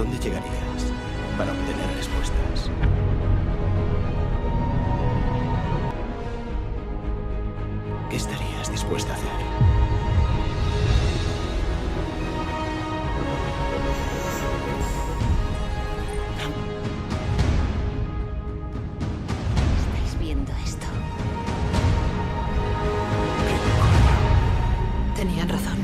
dónde llegarías para obtener respuestas? ¿Qué estarías dispuesta a hacer? ¿Estáis viendo esto? Tenían razón.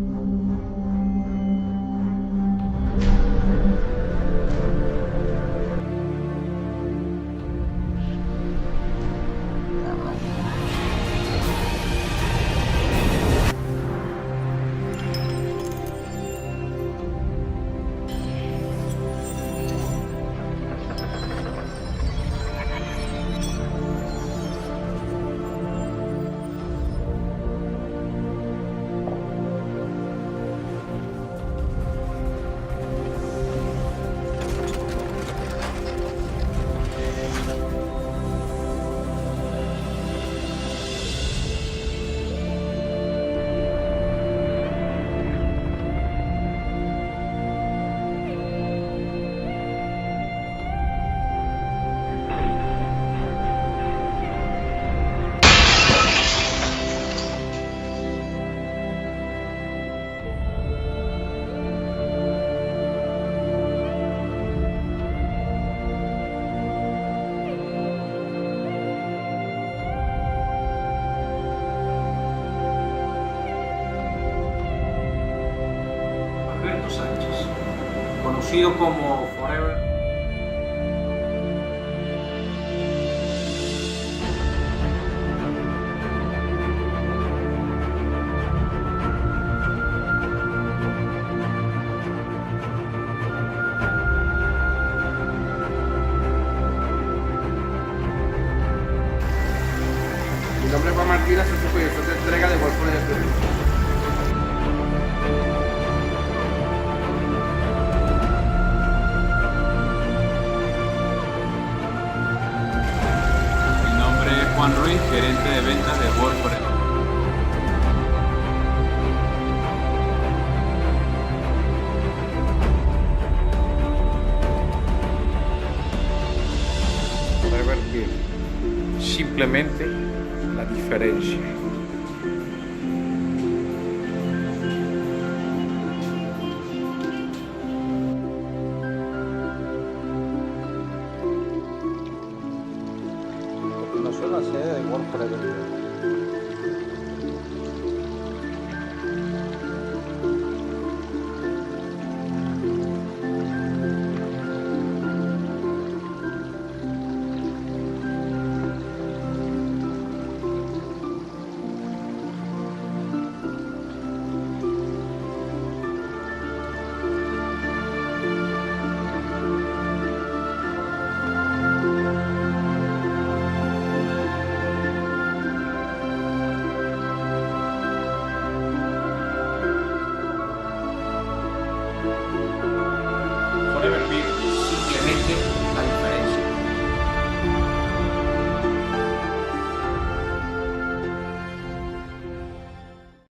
Alberto Sánchez, conocido como Forever. Mi nombre es Juan Martínez, soy supervisor de entrega de Wolfram Electric. Mi nombre es Juan Ruiz, gerente de ventas de Wolfram. Forever Beer. Simplemente la diferencia. A continuación, la sede de Wolfram Electric.